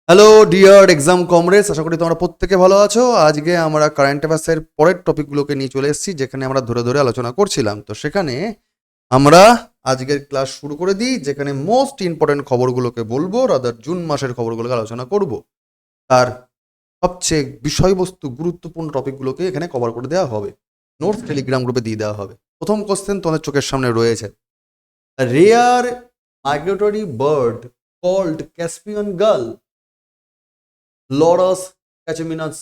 Hello dear exam comrades, আশা করি তোমরা প্রত্যেকে ভালো আছো। আজকে আমরা কারেন্ট অ্যাফেয়ার্সের পরের টপিকগুলোকে নিয়ে চলে এসেছি, যেখানে আমরা ধরে ধরে আলোচনা করছিলাম। তো সেখানে আমরা আজকের ক্লাস শুরু করে দিই, যেখানে মোস্ট ইম্পর্টেন্ট খবরগুলোকে বলবো, রাদার জুন মাসের খবরগুলোকে আলোচনা করব। তার সবচেয়ে বিষয়বস্তু গুরুত্বপূর্ণ টপিকগুলোকে এখানে কভার করে দেওয়া হবে, নোটস টেলিগ্রাম গ্রুপে দিয়ে দেওয়া হবে। প্রথম কোশ্চেন তোমাদের চোখের সামনে রয়েছে, rare migratory bird called Caspian gull Laurus cacheminus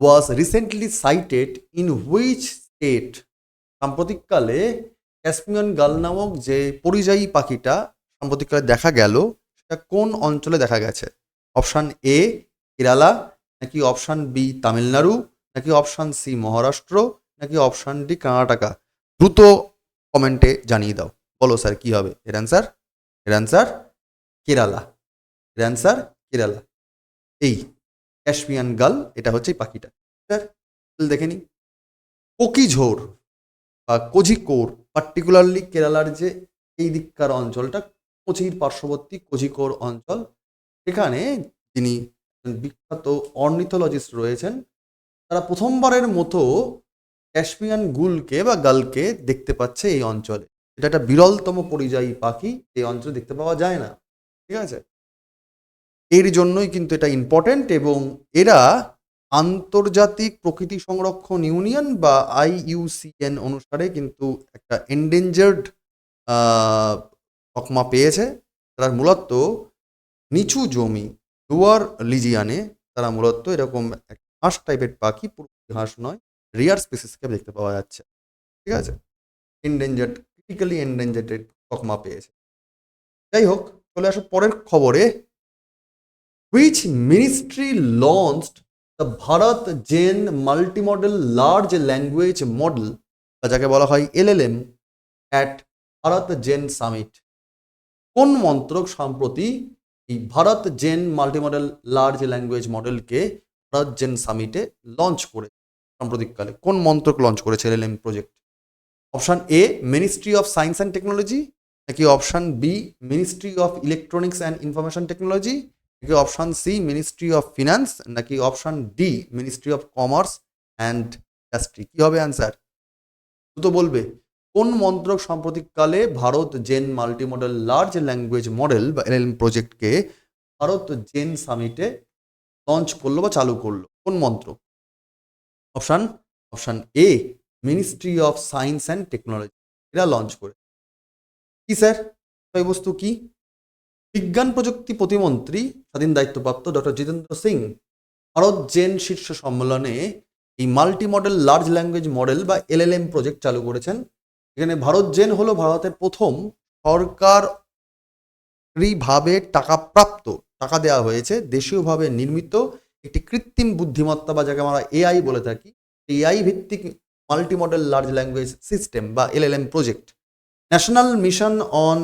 was recently sighted in which state? সাম্প্রতিককালে ক্যাসপিয়ান গাল নামক যে পরিযায়ী পাখিটা সাম্প্রতিককালে দেখা গেল, সেটা কোন অঞ্চলে দেখা গেছে? অপশান এ কেরালা, নাকি অপশান বি তামিলনাড়ু, নাকি অপশান সি মহারাষ্ট্র, নাকি অপশান ডি কর্ণাটকা? দ্রুত কমেন্টে জানিয়ে দাও। বলো স্যার কি হবে এর অ্যান্সার? এর অ্যান্সার কেরালা। এর অ্যান্সার কেরালা। এই ক্যাসপিয়ান গাল, এটা হচ্ছে এই পাখিটা। স্যার দেখে নি, কোকিঝোর বা কোঝিকোর, পার্টিকুলারলি কেরালার যে এই দিককার অঞ্চলটা, কোচির পার্শ্ববর্তী কোঝিকোর অঞ্চল, সেখানে যিনি বিখ্যাত অর্নিথোলজিস্ট রয়েছেন, তারা প্রথমবারের মতো ক্যাসপিয়ান গুলকে বা গালকে দেখতে পাচ্ছে এই অঞ্চলে। এটা একটা বিরলতম পরিযায়ী পাখি, এই অঞ্চলে দেখতে পাওয়া যায় না। ঠিক আছে, এর জন্যই কিন্তু এটা ইম্পর্টেন্ট, এবং এরা আন্তর্জাতিক প্রকৃতি সংরক্ষণ ইউনিয়ন বা IUCN অনুসারে কিন্তু একটা এন্ডেঞ্জার্ড তকমা পেয়েছে। তারা মূলত নিচু জমি, লোয়ার লিজিয়ানে তারা মূলত এরকম হাঁস টাইপের পাখি, পুরো হাঁস নয়, রিয়ার স্পিসিসকে দেখতে পাওয়া যাচ্ছে। ঠিক আছে, এন্ডেঞ্জার্ড, ক্রিটিক্যালি এন্ডেঞ্জার্ড তকমা পেয়েছে। যাই হোক, চলে আসো পরের খবরে। Which ministry launched the Bharat Jain Multimodal Large Language Model, বা যাকে বলা হয় LLM, at Bharat Gen summit? কোন মন্ত্রক সম্প্রতি এই Bharat Gen multimodal large language মডেলকে ভারত জেন সামিটে লঞ্চ করে? সাম্প্রতিককালে কোন মন্ত্রক লঞ্চ করেছে LLM project? Option A ministry of science and technology, নাকি option B ministry of electronics and information technology, নাকি option C ministry of finance, নাকি option D ministry of commerce and industry? কি হবে অ্যান্সার? তো বলবে কোন মন্ত্রক সাম্প্রতিককালে Bharat Gen multimodal large language model বা LLM প্রজেক্টকে ভারত জেন সামিটে লঞ্চ করলো বা চালু করলো? কোন মন্ত্রক? Option option A ministry of science and technology, এরা লঞ্চ করে। কি স্যার বিষয়বস্তু কি? বিজ্ঞান প্রযুক্তি প্রতিমন্ত্রী স্বাধীন দায়িত্বপ্রাপ্ত ডক্টর জিতেন্দ্র সিং ভারত জেন শীর্ষ সম্মেলনে এই multi model large language model বা LLM প্রজেক্ট চালু করেছেন। এখানে ভারত জেন হলো ভারতের প্রথম সরকারিভাবে টাকা দেওয়া হয়েছে, দেশীয়ভাবে নির্মিত একটি কৃত্রিম বুদ্ধিমত্তা বা যাকে আমরা AI বলে থাকি, AI ভিত্তিক multi model large language system বা LLM project. National mission on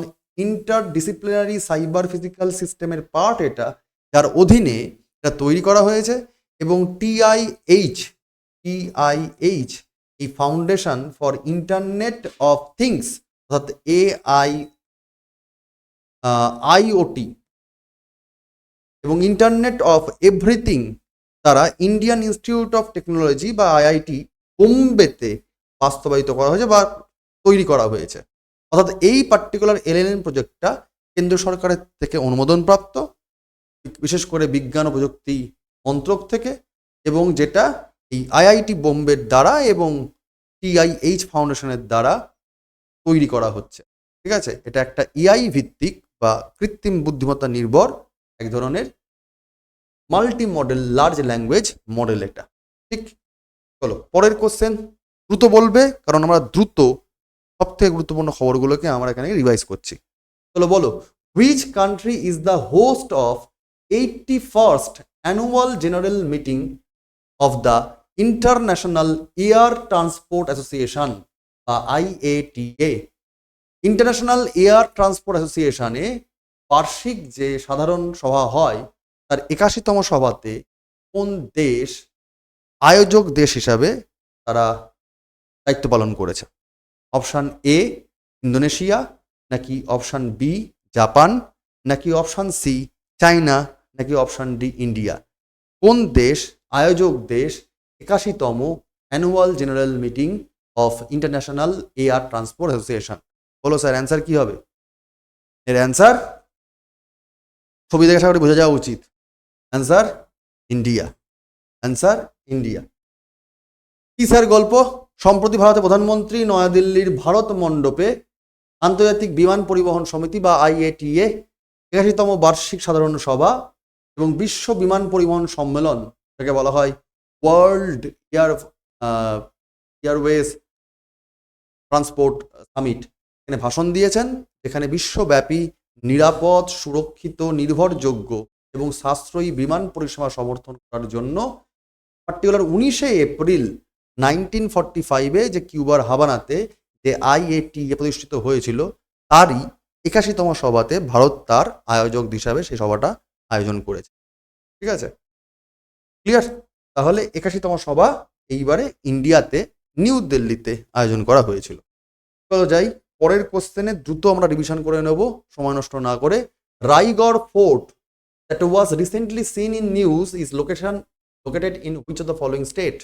interdisciplinary cyber physical সিস্টেমের পার্ট এটা, যার অধীনে এটা তৈরি করা হয়েছে। এবং TIH এই foundation for internet of things, অর্থাৎ IoT এবং ইন্টারনেট অফ এভরিথিং, তারা ইন্ডিয়ান ইনস্টিটিউট অফ টেকনোলজি বা IIT বোম্বেতে বাস্তবায়িত করা হয়েছে বা তৈরি করা হয়েছে। অর্থাৎ এই পার্টিকুলার LLM প্রজেক্টটা কেন্দ্র সরকারের থেকে অনুমোদনপ্রাপ্ত, বিশেষ করে বিজ্ঞান ও প্রযুক্তি মন্ত্রক থেকে, এবং যেটা এই IIT বোম্বের দ্বারা এবং TIH ফাউন্ডেশনের দ্বারা তৈরি করা হচ্ছে। ঠিক আছে, এটা একটা AI ভিত্তিক বা কৃত্রিম বুদ্ধিমত্তা নির্ভর এক ধরনের multi model large language model এটা। ঠিক, চলো পরের কোশ্চেন। দ্রুত বলবে, কারণ আমরা দ্রুত সব থেকে গুরুত্বপূর্ণ খবরগুলোকে আমরা এখানে রিভাইজ করছি। চলো বলো, which country is the host of 81st annual general meeting of the international air transport association বা IATA? ইন্টারন্যাশনাল এয়ার ট্রান্সপোর্ট অ্যাসোসিয়েশনে বার্ষিক যে সাধারণ সভা হয়, তার 81তম সভাতে কোন দেশ আয়োজক দেশ হিসাবে তারা দায়িত্ব পালন করেছে? অপশান এ ইন্দোনেশিয়া, নাকি অপশান বি জাপান, নাকি অপশান সি চায়না, নাকি অপশান ডি ইন্ডিয়া? কোন দেশ আয়োজক দেশ 81তম annual general meeting of international air transport association? বলো স্যার, অ্যান্সার কি হবে? এর অ্যান্সার ছবি দেখে আশা করি বোঝা যাওয়া উচিত। Answer India. Answer India. কি স্যার গল্প? সম্প্রতি ভারতের প্রধানমন্ত্রী নয়াদিল্লির ভারত মণ্ডপে আন্তর্জাতিক বিমান পরিবহন সমিতি বা IATA 81তম বার্ষিক সাধারণ সভা এবং বিশ্ব বিমান পরিবহন সম্মেলন, যাকে বলা হয় ওয়ার্ল্ড এয়ারওয়েজ ট্রান্সপোর্ট সামিট, এখানে ভাষণ দিয়েছেন, যেখানে বিশ্বব্যাপী নিরাপদ, সুরক্ষিত, নির্ভরযোগ্য এবং সাশ্রয়ী বিমান পরিষেবা সমর্থন করার জন্য পার্টিকুলার 19শে এপ্রিল 1945-এ যে কিউবার হাভানাতে যে IATA প্রতিষ্ঠিত হয়েছিল, তারই 81তম সভাতে ভারত তার আয়োজক হিসাবে সেই সভাটা আয়োজন করেছে। ঠিক আছে, ক্লিয়ার? তাহলে 81তম সভা এইবারে ইন্ডিয়াতে নিউ দিল্লিতে আয়োজন করা হয়েছিল। চলো যাই পরের কোশ্চেনে, দ্রুত আমরা রিভিশন করে নেব সময় নষ্ট না করে। Raigad fort that was recently seen in news is located in which of the following state?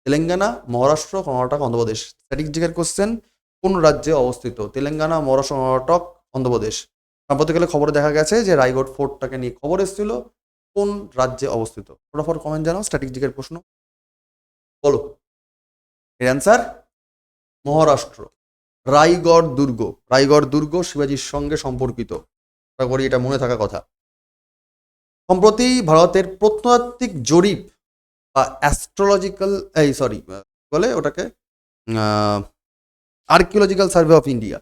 Telangana, Maharashtra, Karnataka, Andhra Pradesh. Static জিকের কোশ্চেন, কোন রাজ্যে অবস্থিত? তেলেঙ্গানা, মহারাষ্ট্র, কর্ণাটক, অন্ধ্রপ্রদেশ। সাম্প্রতিককালে খবরে দেখা গেছে যে রায়গড় ফোর্টটাকে নিয়ে খবর এসেছিল, কোন রাজ্যে অবস্থিত? ফটাফট কমেন্ট জানাও। স্ট্যাটিক জিকের প্রশ্ন বলো। এর অ্যান্সার মহারাষ্ট্র। রায়গড় দুর্গ। রায়গড় দুর্গ শিবাজির সঙ্গে সম্পর্কিত, আশা করি এটা মনে থাকা কথা। সম্প্রতি ভারতের প্রত্নতাত্ত্বিক জরিপ বা অ্যাস্ট্রোলজিক্যাল বলে ওটাকে আর্কিওলজিক্যাল সার্ভে অফ ইন্ডিয়া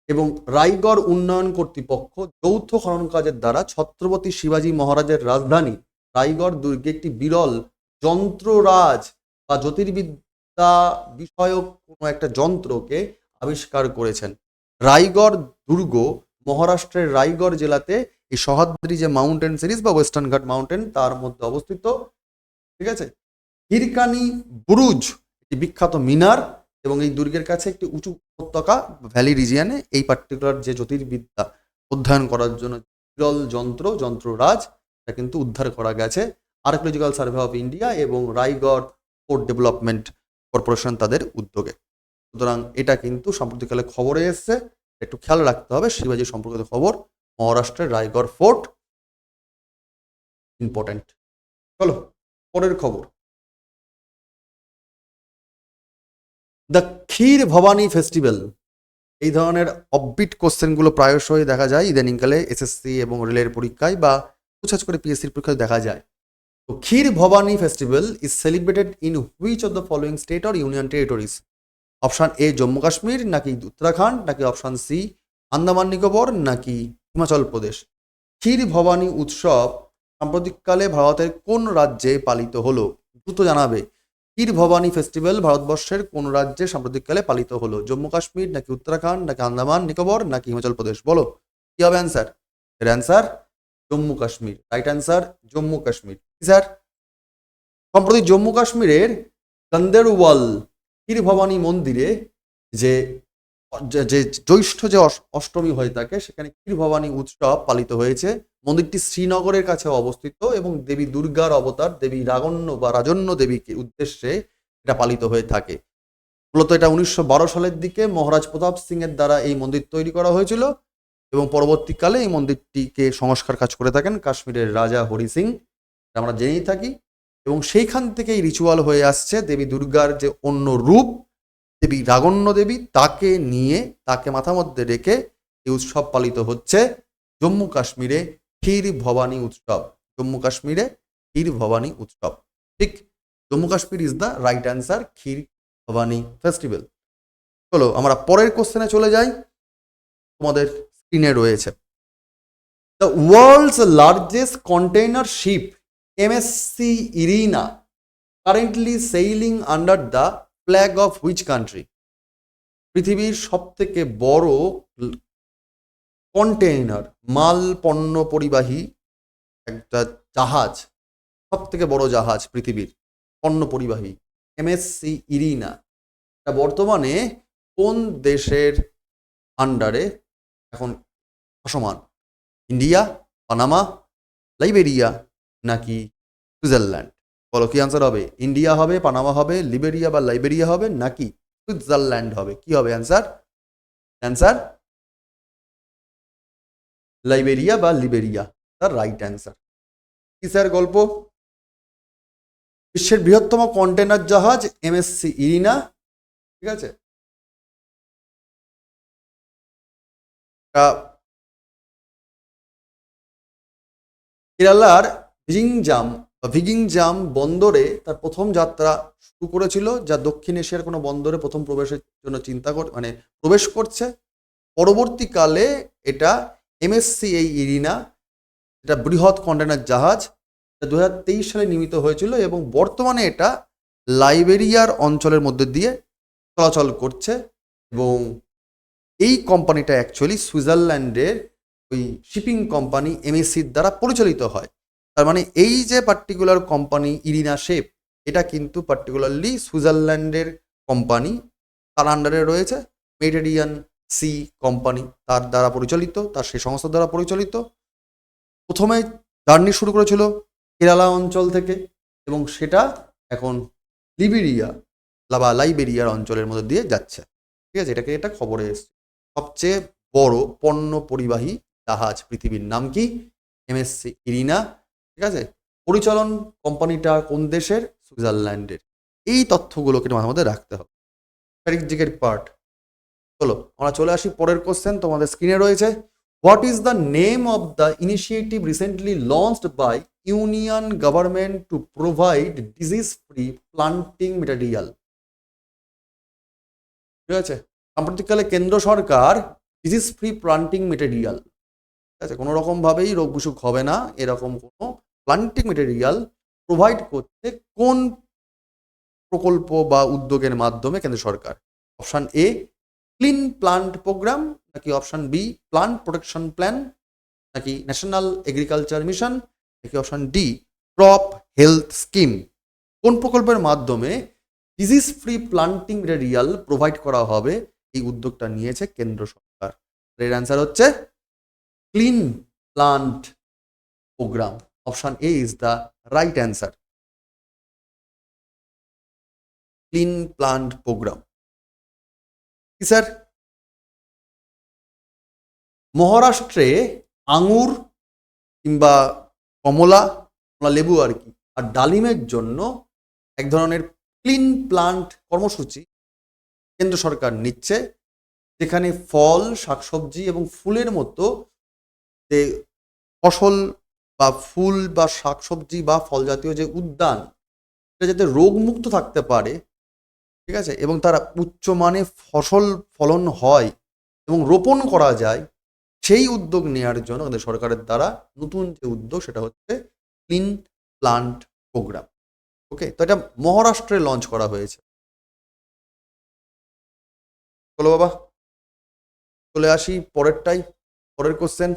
এবং রায়গড় উন্নয়ন কর্তৃপক্ষ যৌথ খনন কাজের দ্বারা ছত্রপতি শিবাজী মহারাজের রাজধানী রায়গড় দুর্গে একটি বিরল যন্ত্ররাজ বা জ্যোতির্বিদ্যা বিষয়ক কোনো একটা যন্ত্রকে আবিষ্কার করেছেন। রায়গড় দুর্গ মহারাষ্ট্রের রায়গড় জেলাতে এই সহ্যাদ্রি যে মাউন্টেন সিরিজ বা ওয়েস্টার্ন ঘাট মাউন্টেন তার মধ্যে অবস্থিত। ঠিক আছে, হিরকানি বুরুজ একটি বিখ্যাত মিনার এবং এই দুর্গের কাছে একটি উঁচু উপত্যকা ভ্যালি রিজিয়ানে এই পার্টিকুলার যে জ্যোতির্বিদ্যা অধ্যয়ন করার জন্য বিরল যন্ত্ররাজ তা কিন্তু উদ্ধার করা গেছে আর্কিওলজিক্যাল সার্ভে অফ ইন্ডিয়া এবং রায়গড় ফোর্ট ডেভেলপমেন্ট কর্পোরেশন তাদের উদ্যোগে। সুতরাং এটা কিন্তু সাম্প্রতিককালে খবরে এসছে, একটু খেয়াল রাখতে হবে। শিবাজি সম্পর্কিত খবর, মহারাষ্ট্রের রায়গড় ফোর্ট ইম্পর্টেন্ট। চলো পরের খবর। The Kheer Bhabani festival. এই ধরনের অফবিট কোশ্চেনগুলো প্রায়শই দেখা যায় ইদানিংকালে SSC এবং রেলের পরীক্ষায় বা কুছাছ করে PSCর পরীক্ষায় দেখা যায়। তো Kheer Bhabani festival is celebrated in which of the following state or union territories? Option A Jammu Kashmir, নাকি উত্তরাখণ্ড, নাকি অপশান সি আন্দামান নিকোবর, নাকি হিমাচল প্রদেশ? ক্ষীর ভবানী উৎসব সাম্প্রতিককালে ভারতের কোন রাজ্যে পালিত হলো? দ্রুত জানাবে। ক্ষীর ভবানী ফেস্টিভ্যাল ভারতবর্ষের কোন রাজ্যে সাম্প্রতিককালে পালিত হলো? জম্মু কাশ্মীর, নাকি উত্তরাখণ্ড, নাকি আন্দামান নিকোবর, নাকি হিমাচল প্রদেশ? বলো কি হবে অ্যান্সার? এর answer Jammu Kashmir. Right answer Jammu Kashmir. Sir সম্প্রতি জম্মু কাশ্মীরের গন্দেরওয়াল ক্ষীর ভবানী মন্দিরে যে যে জ্যৈষ্ঠ যে অষ্টমী হয়ে থাকে সেখানে ক্ষীর ভবানী উৎসব পালিত হয়েছে। মন্দিরটি শ্রীনগরের কাছে অবস্থিত এবং দেবী দুর্গার অবতার দেবী রাগণ্য বা রাজন্য দেবীকে উদ্দেশ্যে এটা পালিত হয়ে থাকে। মূলত এটা 1912 সালের দিকে মহারাজ প্রতাপ সিং এর দ্বারা এই মন্দির তৈরি করা হয়েছিল এবং পরবর্তীকালে এই মন্দিরটিকে সংস্কার কাজ করে থাকেন কাশ্মীরের রাজা হরি সিং, আমরা জেনেই থাকি। এবং সেইখান থেকেই রিচুয়াল হয়ে আসছে দেবী দুর্গার যে অন্য রূপ দেবী রাগণ্য দেবী তাকে নিয়ে তাকে মাথা মধ্যে রেখে এই উৎসব পালিত হচ্ছে জম্মু কাশ্মীরে ক্ষীর ভবানী উৎসব। জম্মু কাশ্মীরে ক্ষীর ভবানী উৎসব। ঠিক, Jammu Kashmir is the right answer, Kheer Bhabani festival. চলো আমরা পরের কোশ্চেনে চলে যাই, তোমাদের স্ক্রিনে রয়েছে। The world's largest container ship MSC Irina currently sailing under the flag of which country? পৃথিবীর সব থেকে বড় কন্টেইনার মাল পণ্য পরিবাহী একটা জাহাজ, সব থেকে বড় জাহাজ পৃথিবীর পণ্য পরিবাহী MSC ইরিনা, এটা বর্তমানে কোন দেশের আন্ডারে এখন ভাসমান? ইন্ডিয়া, পানামা, লাইবেরিয়া নাকি সুইজারল্যান্ড? বলো কি অ্যান্সার হবে? ইন্ডিয়া হবে, পানামা হবে, লিবেরিয়া বা লাইবেরিয়া হবে নাকি সুইজারল্যান্ড হবে? কি হবে অ্যান্সার? অ্যান্সার লাইবেরিয়া বা লিবেরিয়া, তার রাইট অ্যান্সার। কি স্যার গল্প? বিশ্বের বৃহত্তম কন্টেনার জাহাজ এমএসসি ইরিনা, ঠিক আছে, কেরালার ভিগিংজাম বন্দরে তার প্রথম যাত্রা শুরু করেছিল, যা দক্ষিণ এশিয়ার কোনো বন্দরে প্রথম প্রবেশের জন্য প্রবেশ করছে। পরবর্তীকালে এটা এমএসসি এই ইরিনা, এটা বৃহৎ কন্টেনার জাহাজ, 2023 সালে নির্মিত হয়েছিল এবং বর্তমানে এটা লাইবেরিয়ার অঞ্চলের মধ্যে দিয়ে চলাচল করছে। এবং এই কোম্পানিটা অ্যাকচুয়ালি সুইজারল্যান্ডের ওই শিপিং কোম্পানি এমএসসির দ্বারা পরিচালিত হয়। তার মানে এই যে পার্টিকুলার কোম্পানি ইরিনা শেপ, এটা কিন্তু পার্টিকুলারলি সুইজারল্যান্ডের কোম্পানি, তার আন্ডারে রয়েছে মেডিটেরিয়ান সি কোম্পানি, তার দ্বারা পরিচালিত, তার সেই সংস্থার দ্বারা পরিচালিত। প্রথমে জার্নি শুরু করেছিল কেরালা অঞ্চল থেকে এবং সেটা এখন লিবেরিয়া বা লাইবেরিয়ার অঞ্চলের মধ্যে দিয়ে যাচ্ছে, ঠিক আছে। এটা খবরে এসছে। সবচেয়ে বড় পণ্য পরিবাহী জাহাজ পৃথিবীর নাম কি? এমএসসি ইরিনা, ঠিক আছে। পরিচালন কোম্পানিটা কোন দেশের? সুইজারল্যান্ডের। এই তথ্যগুলোকে মাথার মধ্যে রাখতে হবে। স্ট্র্যাটেজিকের পার্ট। চলো আমরা চলে আসি পরের কোশ্চেন, তোমাদের স্ক্রিনে রয়েছে। What is the name of the initiative recently launched by union government to provide disease free planting material? ঠিক আছে, সাম্প্রতিককালে কেন্দ্র সরকার ডিজিজ ফ্রি প্লান্টিং মেটেরিয়াল, ঠিক আছে, কোনো রকমভাবেই রোগ বিসুখ হবে না এরকম কোনো প্লান্টিং মেটেরিয়াল প্রোভাইড করতে কোন প্রকল্প বা উদ্যোগের মাধ্যমে কেন্দ্র সরকার? Option A clean plant programme, নাকি option B plant protection plan, নাকি ন্যাশনাল এগ্রিকালচার মিশন, নাকি option D crop health scheme? কোন প্রকল্পের মাধ্যমে disease free planting material provide করা হবে? এই উদ্যোগটা নিয়েছে কেন্দ্র সরকার। এর অ্যান্সার হচ্ছে clean plant programme. Option A is the right answer, clean plant programme. কি স্যার? মহারাষ্ট্রে আঙুর কিংবা কমলা লেবু আর কি আর ডালিমের জন্য এক ধরনের ক্লিন প্লান্ট কর্মসূচি কেন্দ্র সরকার নিচ্ছে, যেখানে ফল, শাকসবজি এবং ফুলের মতো যে ফসল বা ফুল বা শাকসবজি বা ফল জাতীয় যে উদ্যান, সেটা যাতে রোগমুক্ত থাকতে পারে, ঠিক আছে, এবং তারা উচ্চমানে ফসল ফলন হয় এবং রোপণ করা যায়, সেই উদ্যোগ নেওয়ার জন্য আমাদের সরকারের দ্বারা নতুন যে উদ্যোগ সেটা হচ্ছে ক্লিন প্লান্ট প্রোগ্রাম। ওকে, তো এটা মহারাষ্ট্রে লঞ্চ করা হয়েছে। চলো বাবা চলে আসি পরেরটাই, পরের question.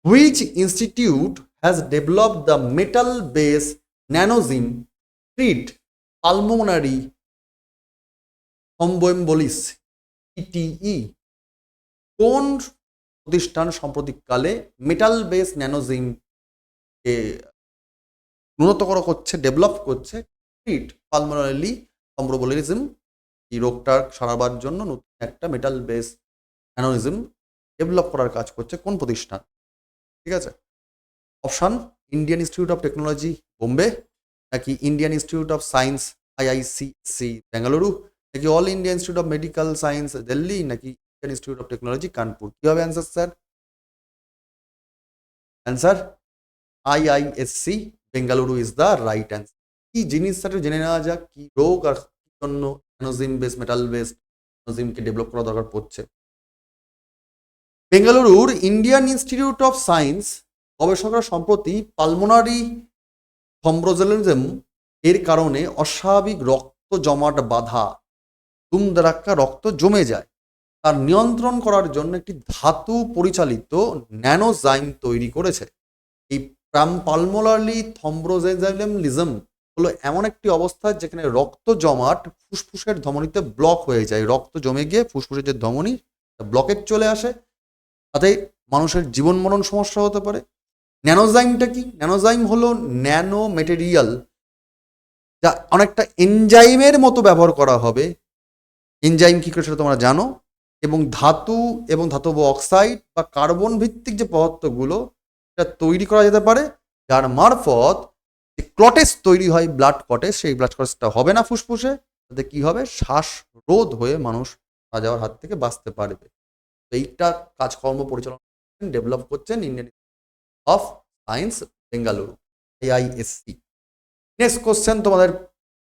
Which institute has developed the metal base nanozyme treat pulmonary thromboembolism ETE? কোন প্রতিষ্ঠান সাম্প্রতিককালে মেটাল বেস ন্যানোজিম কে উন্নত করা করছে, ডেভেলপ করছে ট্রিট পালমোনারি থ্রম্বোএম্বোলিজম, এই রোগটা সারাবার জন্য নতুন একটা মেটাল বেস ন্যানোজিম ডেভেলপ করার কাজ করছে কোন প্রতিষ্ঠান? ঠিক আছে, option Indian Institute of Technology Bombay, নাকি Indian Institute of Science IICC Bengaluru, নাকি All India Institute of Medical Science Delhi, নাকি Indian Institute of Technology Kanpur? কি হবে answer sir? Answer IISc Bengaluru is the right answer. কি জিনিস স্যার জেনে নেওয়া যাক, কি রোগ আর কি জন্য ন্যানোজিম বেস মেটাল বেসড ন্যানোজিমকে ডেভেলপ করা দরকার পড়ছে। বেঙ্গালুরুর ইন্ডিয়ান ইনস্টিটিউট অফ সায়েন্স গবেষকরা সম্প্রতি পালমোনারি থ্রম্বোজেলিজম এর কারণে অস্বাভাবিক রক্ত জমাট বাঁধা, দুমদারাক্কা রক্ত জমে যায়, তার নিয়ন্ত্রণ করার জন্য একটি ধাতু পরিচালিত ন্যানোজাইম তৈরি করেছে। এই পালমোনারি থ্রম্বোজেলিজম হলো এমন একটি অবস্থা যেখানে রক্ত জমাট ফুসফুসের ধমনীতে ব্লক হয়ে যায়, রক্ত জমে গিয়ে ফুসফুসের যে ধমনী ব্লকেজ চলে আসে, তাতে মানুষের জীবন মরণ সমস্যা হতে পারে। ন্যানোজাইমটা কি? ন্যানোজাইম হলো ন্যানো মেটেরিয়াল, যা অনেকটা এনজাইমের মতো ব্যবহার করা হবে। এনজাইম কি করে সেটা তোমরা জানো। এবং ধাতু এবং ধাতব অক্সাইড বা কার্বন ভিত্তিক যে পদার্থগুলো সেটা তৈরি করা যেতে পারে, যার মারফত যে ক্লটেস তৈরি হয়, ব্লাড ক্লটেস, সেই ব্লাড ক্লটেসটা হবে না ফুসফুসে, তাতে কি হবে, শ্বাসরোধ হয়ে মানুষ মারা যাওয়ার হাত থেকে বাঁচতে পারবে। তো এইটা কাজকর্ম পরিচালনা ডেভেলপ করছেন Indian of science Bengaluru, AISC। Next question তোমাদের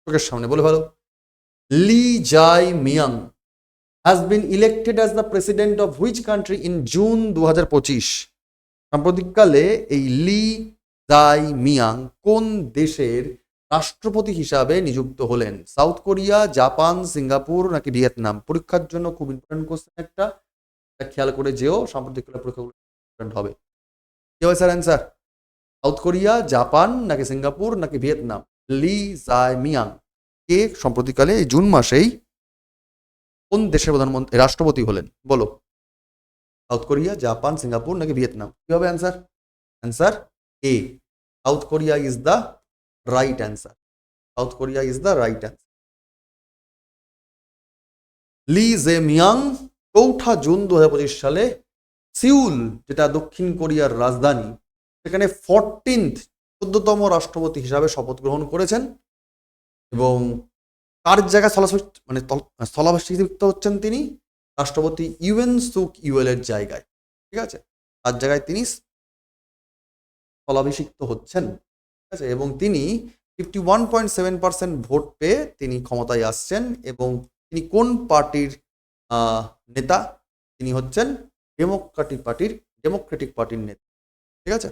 চোখের সামনে, বলে ভালো। লি জাই মিয়াং has been elected as the president of which country in June 2025? সাম্প্রতিককালে এই লি জাই মিয়াং কোন দেশের রাষ্ট্রপতি হিসাবে নিযুক্ত হলেন? সাউথ কোরিয়া, জাপান, সিঙ্গাপুর নাকি ভিয়েতনাম? পরীক্ষার জন্য খুব ইম্পর্টেন্ট কোশ্চেন একটা, খেয়াল করে যেও, সাম্প্রতিককালে পরীক্ষাগুলো ইম্পর্টেন্ট হবে। কি হবে sir answer? South Korea, Japan নাকি সিঙ্গাপুর নাকি ভিয়েতনাম? লি জাই মিয়াং কে সম্প্রতিকালে এই জুন মাসেই কোন দেশের প্রধানমন্ত্রী রাষ্ট্রপতি হলেন? বলো। সাউথ কোরিয়া, জাপান, সিঙ্গাপুর নাকি ভিয়েতনাম? কি হবে answer? Answer A, South Korea is the right answer. South Korea is the right answer. Lee Jae Myung 4 June 2025 সালে সিউল, যেটা দক্ষিণ কোরিয়ার রাজধানী, সেখানে 14তম রাষ্ট্রপতি হিসাবে শপথ গ্রহণ করেছেন। এবং তার জায়গায় স্থলাভিষিক্ত হচ্ছেন তিনি রাষ্ট্রপতি ইউএন সুক ইউএল এর জায়গায়। ঠিক আছে, তার জায়গায় তিনি স্থলাভিষিক্ত হচ্ছেন। ঠিক আছে, এবং তিনি 51.7% ভোট পেয়ে তিনি ক্ষমতায় আসছেন। এবং তিনি কোন পার্টির নেতা? তিনি হচ্ছেন ডেমোক্রেটিক পার্টির নেতা। ঠিক আছে,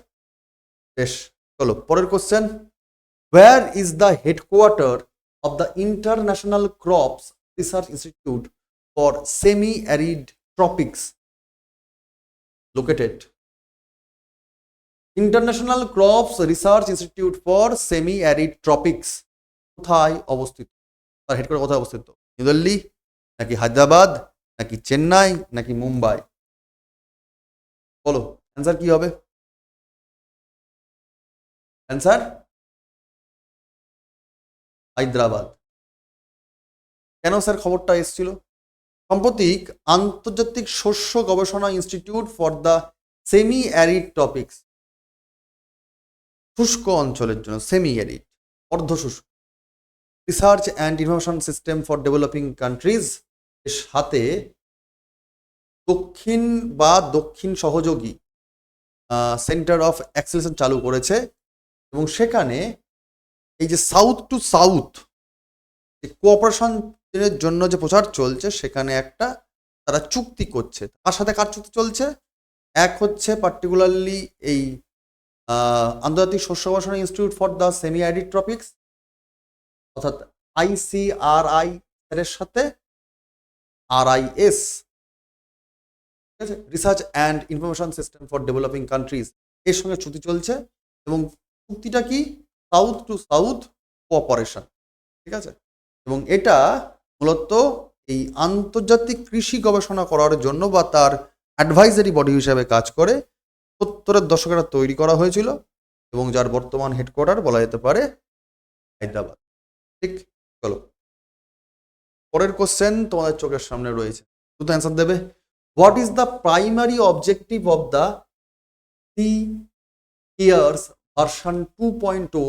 বেশ, চলো পরের question. Where is the headquarter of the International Crops Research Institute for Semi-Arid Tropics located? International Crops Research Institute for Semi-Arid Tropics কোথায় অবস্থিত? তার হেডকোয়ার্টার কোথায় অবস্থিত? নিউ দিল্লি নাকি হায়দ্রাবাদ নাকি চেন্নাই নাকি মুম্বাই? বলো অ্যান্সার কি হবে? অ্যান্সার হায়দ্রাবাদ। কেন স্যার খবরটা এসেছিল? সাম্প্রতিক আন্তর্জাতিক শস্য গবেষণা institute for the semi arid topics, শুষ্ক অঞ্চলের জন্য, সেমি অ্যারিড অর্ধ শুষ্ক, research and information system for developing countries এর সাথে দক্ষিণ সহযোগী সেন্টার অফ এক্সেলেন্স চালু করেছে। এবং সেখানে এই যে সাউথ টু সাউথ কোঅপারেশনের জন্য যে প্রচার চলছে, সেখানে একটা তারা চুক্তি করছে। তার সাথে কার চুক্তি চলছে? এক হচ্ছে পার্টিকুলারলি এই আন্তর্জাতিক শস্য গবেষণা institute for the semi arid ট্রপিক্স অর্থাৎ ICRI এর সাথে RIS, ঠিক আছে, research and information system for developing countries, এর সঙ্গে চুক্তি চলছে। এবং চুক্তিটা কি? South two south cooperation. ঠিক আছে, এবং এটা মূলত এই আন্তর্জাতিক কৃষি গবেষণা করার জন্য বা তার অ্যাডভাইজারি বডি হিসাবে কাজ করে 70-এর দশকে তৈরি করা হয়েছিল। এবং যার বর্তমান হেডকোয়ার্টার বলা যেতে পারে হায়দ্রাবাদ। ঠিক, চলো পরের কোশ্চেন তোমাদের চোখের সামনে রয়েছে, শুধু অ্যান্সার দেবে। What is the primary objective of the years version 2.0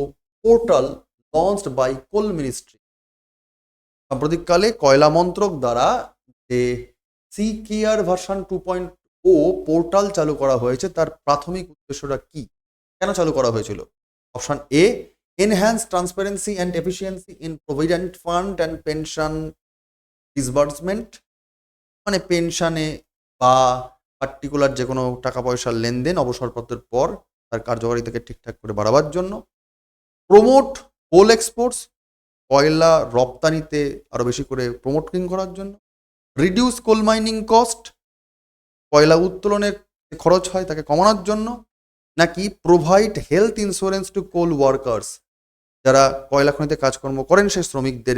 portal launched by coal ministry? সাম্প্রতিককালে কয়লা মন্ত্রক দ্বারা যে কেয়ার ভার্সন 2.0 পোর্টাল চালু করা হয়েছে, তার প্রাথমিক উদ্দেশ্যটা কি? কেন চালু করা হয়েছিল? Option A, enhance transparency and efficiency in provident fund and pension disbursement, মানে পেনশনে বা পার্টিকুলার যে কোনো টাকা পয়সার লেনদেন অবসরপত্রের পর তার কার্যকারিতাকে ঠিকঠাক করে বাড়াবার জন্য। প্রমোট কোল এক্সপোর্টস, কয়লা রপ্তানিতে আরও বেশি করে প্রমোটিং করার জন্য। রিডিউস কোল মাইনিং কস্ট, কয়লা উত্তোলনের খরচ হয় তাকে কমানোর জন্য। নাকি প্রোভাইড হেলথ ইন্স্যুরেন্স টু কোল ওয়ার্কার্স, যারা কয়লা খনিতে কাজকর্ম করেন সেই শ্রমিকদের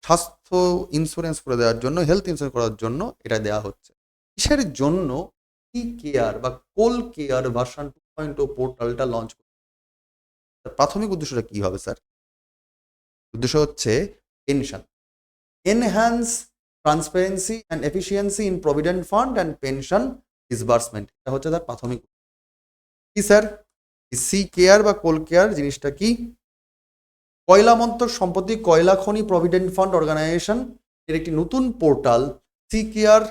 স্বাস্থ্য ইন্স্যুরেন্স করে দেওয়ার জন্য, হেলথ ইন্স্যুরেন্স করার জন্য এটা দেওয়া হচ্ছে। কিসের জন্য কেয়ার বা কোল কেয়ার ভার্সন 2.0 পোর্টালটা লঞ্চ করছে। প্রাথমিক উদ্দেশ্যটা কি হবে স্যার? উদ্দেশ্য হচ্ছে pension, enhance transparency and efficiency in provident fund and pension disbursement. এটা হচ্ছে তার প্রাথমিক। কি স্যার? সি কেয়ার বা কোল কেয়ার জিনিসটা কি? কয়লা মন্ত্রক সম্প্রতি কয়লা খনি প্রভিডেন্ট ফান্ড অর্গানাইজেশন এর একটি নতুন পোর্টাল সি কেয়ার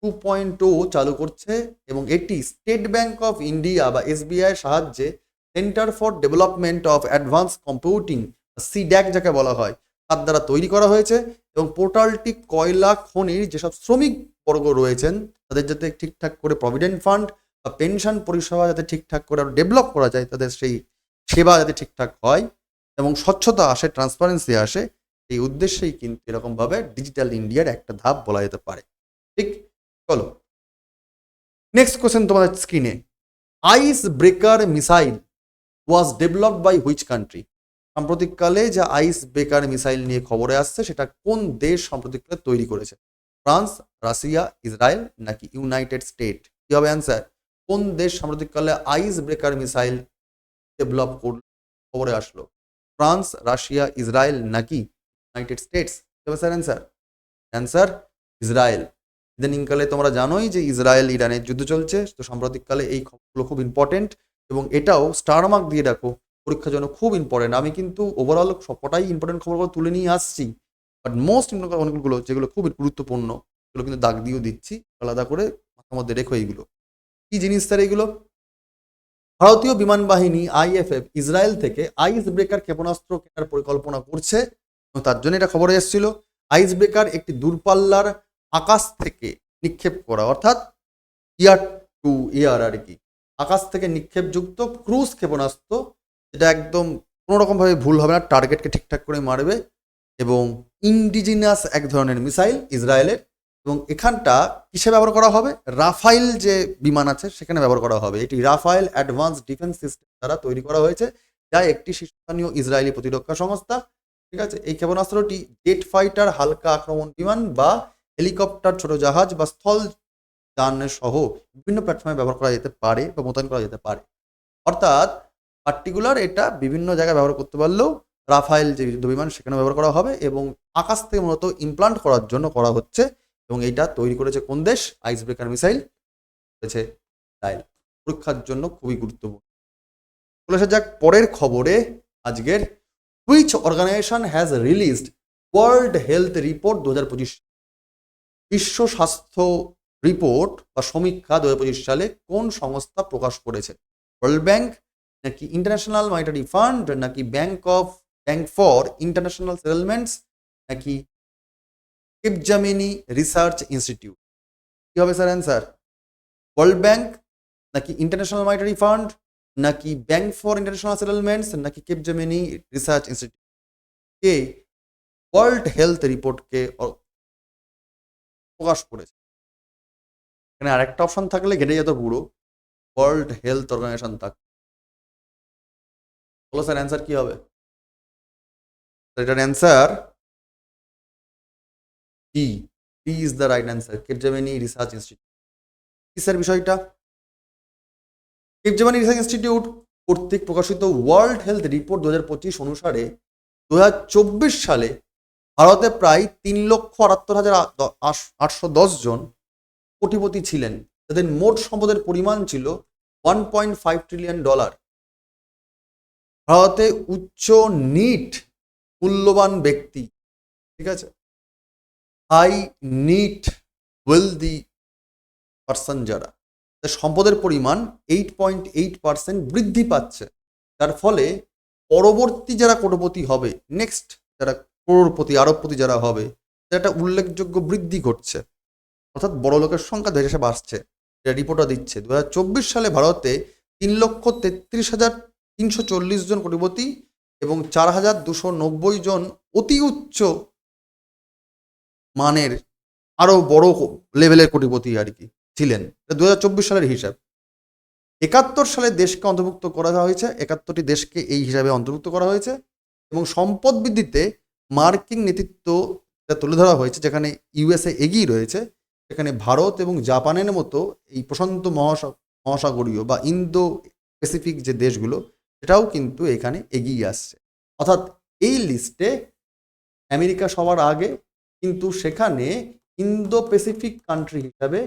2.0 চালু করছে এবং এটি স্টেট ব্যাংক অফ ইন্ডিয়া বা এসবিআই এর সাহায্যে centre for development of advance computing CDAC যাকে বলা হয় তার দ্বারা তৈরি করা হয়েছে। এবং পোর্টালটি কয়লা খনির যেসব শ্রমিক বর্গ রয়েছেন তাদের যাতে ঠিকঠাক করে প্রভিডেন্ট ফান্ড বা পেনশন পরিষেবা যাতে ঠিকঠাক করে ডেভেলপ করা যায়, তাদের সেই সেবা যাতে ঠিকঠাক হয় এবং স্বচ্ছতা আসে, ট্রান্সপারেন্সি আসে, এই উদ্দেশ্যেই কিন্তু এরকমভাবে ডিজিটাল ইন্ডিয়ার একটা ধাপ বলা যেতে পারে। ঠিক? চলো নেক্সট কোশ্চেন তোমাদের স্ক্রিনে। Ice breaker missile was developed by which country? সাম্প্রতিককালে যে আইস ব্রেকার মিসাইল নিয়ে খবরে আসছে সেটা কোন দেশ সাম্প্রতিককালে তৈরি করেছে? ফ্রান্স, রাশিয়া, ইসরায়েল নাকি ইউনাইটেড স্টেট? কি হবে অ্যান্সার? কোন দেশ সাম্প্রতিককালে আইস ব্রেকার মিসাইল ডেভেলপ করল খবরে আসলো? ফ্রান্স, রাশিয়া, ইসরায়েল নাকি ইউনাইটেড স্টেটস? কি হবে স্যার অ্যান্সার? Answer Israel. ইদানিংকালে তোমরা জানোই যে ইসরায়েল ইরানের যুদ্ধ চলছে, তো সাম্প্রতিককালে এই খবরগুলো খুব ইম্পর্টেন্ট এবং এটাও স্টার মার্ক দিয়ে রাখো, পরীক্ষার জন্য খুব ইম্পর্টেন্ট। আমি কিন্তু ওভারঅল সবকটাই ইম্পর্টেন্ট খবরগুলো তুলে নিয়ে আসছি, বাট মোস্ট ইম্পর্টেন্ট অনেকগুলো যেগুলো খুব গুরুত্বপূর্ণ সেগুলো কিন্তু দাগ দিয়েও দিচ্ছি, আলাদা করে মাথার মধ্যে রেখো। এইগুলো কি জিনিস স্যার? এইগুলো ভারতীয় বিমান বাহিনী আইএফএফ ইসরায়েল থেকে আইস ব্রেকার ক্ষেপণাস্ত্র কেনার পরিকল্পনা করছে এবং তার জন্য এটা খবরে এসেছিল। আইস ব্রেকার একটি দূরপাল্লার আকাশ থেকে নিক্ষেপ করা, অর্থাৎ ইয়ার টু ইয়ার আর কি, আকাশ থেকে নিক্ষেপযুক্ত ক্রুজ ক্ষেপণাস্ত্র, যেটা একদম কোনো রকমভাবে ভুল হবে না, টার্গেটকে ঠিকঠাক করে মারবে এবং ইন্ডিজিনাস এক ধরনের মিসাইল ইসরায়েলের। এবং এখানটা কিসে ব্যবহার করা হবে? রাফাইল যে বিমান আছে সেখানে ব্যবহার করা হবে। এটি রাফাইল অ্যাডভান্স ডিফেন্স সিস্টেম দ্বারা তৈরি করা হয়েছে, যা একটি শীর্ষস্থানীয় ইসরায়েলি প্রতিরক্ষা সংস্থা। ঠিক আছে, এই ক্ষেপণাস্ত্রটি জেট ফাইটার, হালকা আক্রমণ বিমান বা হেলিকপ্টার, ছোট জাহাজ বা স্থল যান সহ বিভিন্ন প্ল্যাটফর্মে ব্যবহার করা যেতে পারে বা মোতায়েন করা যেতে পারে। অর্থাৎ পার্টিকুলার এটা বিভিন্ন জায়গায় ব্যবহার করতে পারলেও রাফাইল যে যুদ্ধ বিমান সেখানে ব্যবহার করা হবে এবং আকাশ থেকে মূলত ইমপ্লান্ট করার জন্য করা হচ্ছে। এবং এইটা তৈরি করেছে কোন দেশ? আইস ব্রেকার মিসাইল করেছে ইসরায়েল। পরীক্ষার জন্য খুবই গুরুত্বপূর্ণ। চলে আসা যাক পরের খবরে আজকের। Which organisation has released world health report 2025? বিশ্ব স্বাস্থ্য রিপোর্ট বা সমীক্ষা 2025 সালে কোন সংস্থা প্রকাশ করেছে? ওয়ার্ল্ড ব্যাংক নাকি ইন্টারন্যাশনাল মনিটারি ফান্ড নাকি ব্যাংক ফর ইন্টারন্যাশনাল সেটেলমেন্টস নাকি কেপজেমিনি রিসার্চ ইনস্টিটিউট? কি হবে স্যার অ্যান্সার? ওয়ার্ল্ড ব্যাংক নাকি ইন্টারন্যাশনাল মনিটারি ফান্ড নাকি ব্যাংক ফর ইন্টারন্যাশনাল সেটেলমেন্টস নাকি কেপজেমিনি রিসার্চ ইনস্টিটিউট? কে ওয়ার্ল্ড হেলথ রিপোর্টকে প্রকাশ করেছে? এখানে আরেকটা অপশন থাকলে ঘেটে যেত পুরো, ওয়ার্ল্ড হেলথ অর্গানাইজেশন থাক। বলো স্যার অ্যান্সার কি হবে? এটার answer D. D is the right answer, Capgemini research institute. কি স্যার বিষয়টা? কেপজেমিনি রিসার্চ ইনস্টিটিউট কর্তৃক প্রকাশিত ওয়ার্ল্ড হেলথ রিপোর্ট 2025 অনুসারে 2024 সালে ভারতে প্রায় 3,78,810 জন কোটিপতি ছিলেন, যাদের মোট সম্পদের পরিমাণ ছিল $1.5 ট্রিলিয়ন। ভারতে উচ্চ নিট মূল্যবান ব্যক্তি, ঠিক আছে, হাই নিট ওয়েলদি পার্সন, যারা তাদের সম্পদের পরিমাণ 8.8% বৃদ্ধি পাচ্ছে, যার ফলে পরবর্তী যারা কোটিপতি হবে, নেক্সট যারা করোড়পতি আরবপতি যারা হবে, তাদের একটা উল্লেখযোগ্য বৃদ্ধি ঘটছে, অর্থাৎ বড় লোকের সংখ্যা ধীরে ধীরে বাড়ছে। এটা রিপোর্টটা দিচ্ছে 2024 সালে ভারতে 3,33,340 জন কোটিপতি এবং 4,290 জন অতি উচ্চ মানের আরো বড় লেভেলের কোটিপতি আর কি ছিলেন। 2024 সালের হিসাব। 71 সালে দেশকে অন্তর্ভুক্ত করা হয়েছে, 71টি দেশকে এই হিসাবে অন্তর্ভুক্ত করা হয়েছে এবং সম্পদ বৃদ্ধিতে মার্কিন নেতৃত্ব তুলে ধরা হয়েছে, যেখানে ইউএসএ এগিয়ে রয়েছে, সেখানে ভারত এবং জাপানের মতো এই প্রশান্ত মহাসাগরীয় বা ইন্দো প্যাসিফিক যে দেশগুলো সেটাও কিন্তু এখানে এগিয়ে আসছে। অর্থাৎ এই লিস্টে আমেরিকা সবার আগে, কিন্তু সেখানে ইন্দো প্যাসিফিক কান্ট্রি হিসাবে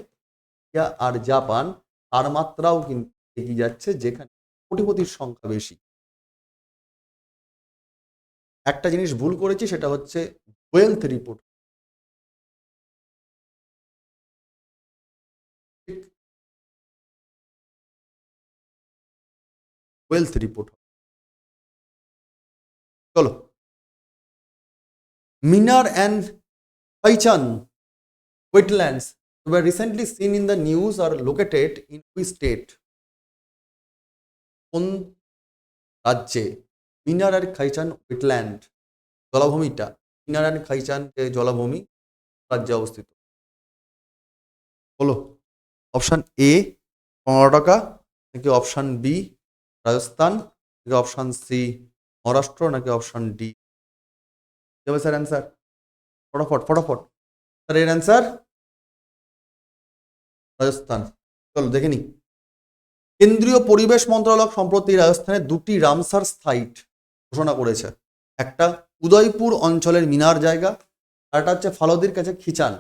ইন্ডিয়া আর জাপান তার মাত্রাও কিন্তু এগিয়ে যাচ্ছে, যেখানে কোটিপতির সংখ্যা বেশি। একটা জিনিস ভুল করেছি, সেটা হচ্ছে ওয়েলথ রিপোর্ট। Wealth report. চলো, মিনার and পাইচান wetlands were recently seen in the news are located in which state? কোন রাজ্যে মিনার আর খাইচান ওয়েটল্যান্ড জলাভূমিটা, মিনার অ্যান্ড খাইচান যে জলাভূমি রাজ্যে অবস্থিত? হলো অপশান এ কর্ণাটকা, নাকি অপশান বি রাজস্থান, নাকি অপশান সি মহারাষ্ট্র, নাকি অপশান ডি? কি হবে স্যার অ্যান্সার? ফটাফট ফটাফট স্যার, এর অ্যান্সার রাজস্থান। চলো দেখে নি। কেন্দ্রীয় পরিবেশ মন্ত্রণালয় সম্প্রতি রাজস্থানে দুটি রামসার সাইট ঘোষণা করেছে। একটা উদয়পুর অঞ্চলের মিনার জায়গা, আর একটা হচ্ছে ফালোদির কাছে খিচান।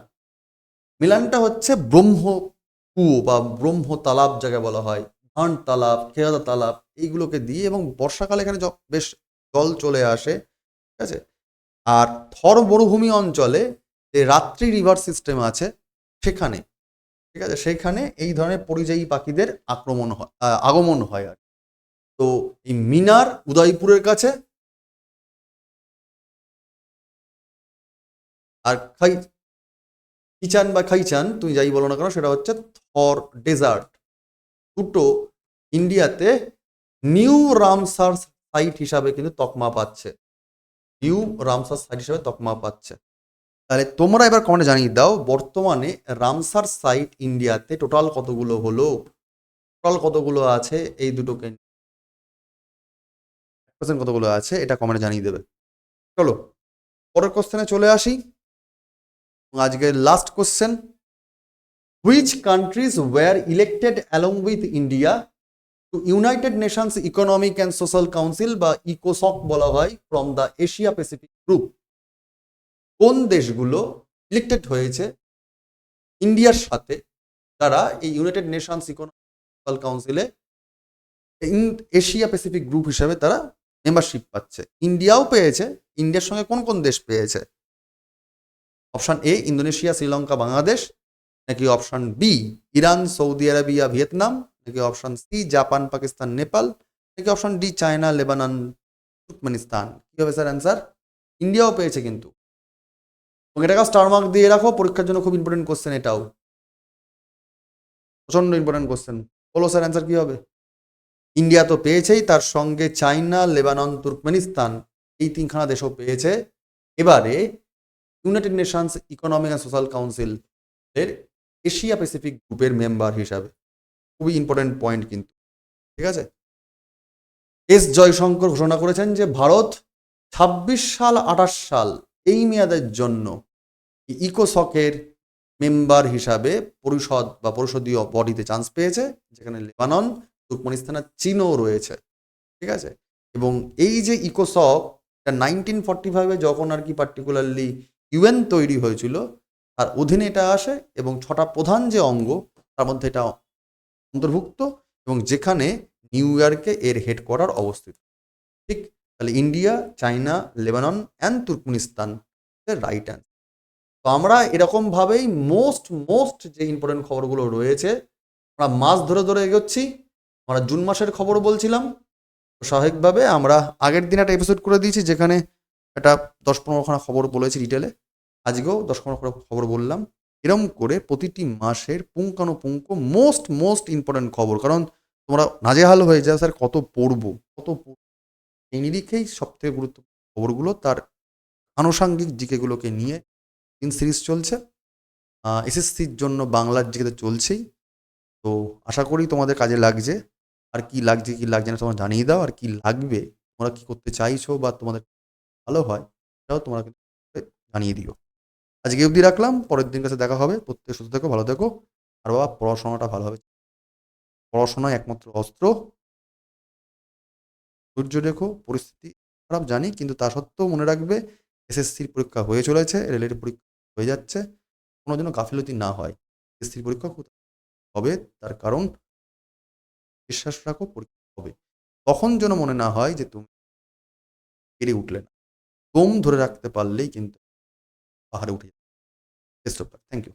মিলানটা হচ্ছে ব্রহ্ম কুয়ো বা ব্রহ্ম তালাব যাকে বলা হয়, ভান তালাব, খেয়াদা তালাব, এইগুলোকে দিয়ে, এবং বর্ষাকালে এখানে বেশ জল চলে আসে, ঠিক আছে। আর থর মরুভূমি অঞ্চলে যে রাত্রি রিভার সিস্টেম আছে সেখানে, ঠিক আছে, সেখানে এই ধরনের পরিযায়ী পাখিদের আগমন হয় আর। তো এই মিনার উদয়পুরের কাছে, আর খিচান বা খাইচান তুমি যাই বলো না কেন, সেটা হচ্ছে থর ডেজার্ট। দুটো ইন্ডিয়াতে নিউ রামসার সাইট হিসাবে কিন্তু তকমা পাচ্ছে, নিউ রামসার সাইট হিসাবে তকমা পাচ্ছে। তাহলে তোমরা এবার কমেন্টে জানিয়ে দাও, বর্তমানে রামসার সাইট ইন্ডিয়াতে টোটাল কতগুলো হলো, টোটাল কতগুলো আছে এই দুটোকে, কতগুলো আছে এটা কমেন্টে জানিয়ে দেবে। চলো পরের কোশ্চেনে চলে আসি। আজকে last question, which countries were elected along with India to United Nations Economic and Social Council বা ইকোসক বলা হয় from the Asia Pacific group? কোন দেশগুলো ইলেক্টেড হয়েছে ইন্ডিয়ার সাথে, তারা এই ইউনাইটেড নেশনস ইকোনমিক সোশ্যাল কাউন্সিলে এশিয়া প্যাসিফিক গ্রুপ হিসেবে তারা মেম্বারশিপ পাচ্ছে? ইন্ডিয়াও পেয়েছে, ইন্ডিয়ার সঙ্গে কোন কোন দেশ পেয়েছে? Option A Indonesia, Sri Lanka, Bangladesh, নাকি option B Iran, Saudi Arabia, Vietnam, নাকি option C Japan, Pakistan, Nepal, নাকি option D China, Lebanon, Turkmenistan? কি হবে স্যার অ্যান্সার? ইন্ডিয়াও পেয়েছে কিন্তু, এবং এটাকে স্টার মার্ক দিয়ে রাখো, পরীক্ষার জন্য খুব ইম্পর্টেন্ট কোশ্চেন, এটাও প্রচন্ড ইম্পর্টেন্ট কোশ্চেন। বলো স্যার অ্যান্সার কি হবে? ইন্ডিয়া তো পেয়েছেই, তার সঙ্গে চায়না, লেবানন, তুর্কমেনিস্তান, এই তিনখানা দেশও পেয়েছে। এবারে United Nations Economic and Social council এর এশিয়া প্যাসিফিক গ্রুপের মেম্বার হিসাবে, খুবই ইম্পর্টেন্ট পয়েন্ট কিন্তু, ঠিক আছে। এস জয়শঙ্কর ঘোষণা করেছেন যে ভারত 26 সাল 28 সাল এই মেয়াদের জন্য ইকোসকের মেম্বার হিসাবে পরিষদ বা পরিষদীয় বডিতে চান্স পেয়েছে, যেখানে লেবানন, তুর্কমেনিস্তান আর চীনও রয়েছে, ঠিক আছে। এবং এই যে ইকোসক 1945-এ যখন আর কি পার্টিকুলারলি ইউএন তৈরি হয়েছিল, তার অধীনে এটা আসে, এবং 6টা প্রধান যে অঙ্গ তার মধ্যে এটা অন্তর্ভুক্ত, এবং যেখানে নিউ ইয়র্কে এর হেডকোয়ার্টার অবস্থিত, ঠিক। তাহলে India, China, Lebanon and Turkmenistan right answer. তো আমরা এরকমভাবেই মোস্ট যে ইম্পর্টেন্ট খবরগুলো রয়েছে আমরা মাস ধরে ধরে এগোচ্ছি। আমরা জুন মাসের খবর বলছিলাম, স্বাভাবিকভাবে আমরা আগের দিন একটা এপিসোড করে দিয়েছি, যেখানে একটা 10-15খানা খবর বলেছি ডিটেলে। আজকেও 10-15 খবর বললাম। এরম করে প্রতিটি মাসের পুঙ্খানুপুঙ্খ মোস্ট ইম্পর্টেন্ট খবর, কারণ তোমরা নাজেহাল হয়ে যাও স্যার কত পড়বো। এই নিরিখেই সবথেকে গুরুত্বপূর্ণ খবরগুলো, তার আনুষাঙ্গিক জিকেগুলোকে নিয়ে সিরিজ চলছে। এসএসসির জন্য বাংলার জিকে তো চলছেই। তো আশা করি তোমাদের কাজে লাগছে। আর কি লাগছে কি লাগছে না তোমরা জানিয়ে দাও, আর কি লাগবে, তোমরা কি করতে চাইছো বা তোমাদের ভালো হয় সেটাও তোমরা কিন্তু জানিয়ে দিও। আজকে অবধি রাখলাম, পরের দিন কাছে দেখা হবে। প্রত্যেকে সুস্থ থেকো, ভালো থেকো, আর বাবা পড়াশোনাটা ভালো হবে। পড়াশোনা একমাত্র অস্ত্র। ধৈর্য রেখো, পরিস্থিতি খারাপ জানি, কিন্তু তা সত্ত্বেও মনে রাখবে এসএসসির পরীক্ষা হয়ে চলেছে, রেলের পরীক্ষা হয়ে যাচ্ছে। কোনো যেন গাফিলতি না হয়। এসএসসির পরীক্ষা হবে, তার কারণ বিশ্বাস রাখো পরীক্ষা হবে। তখন যেন মনে না হয় যে তুমি পেরে উঠলে না। দম ধরে রাখতে পারলেই কিন্তু পাহাড়ে উঠে যাবে। Best of luck. Thank you.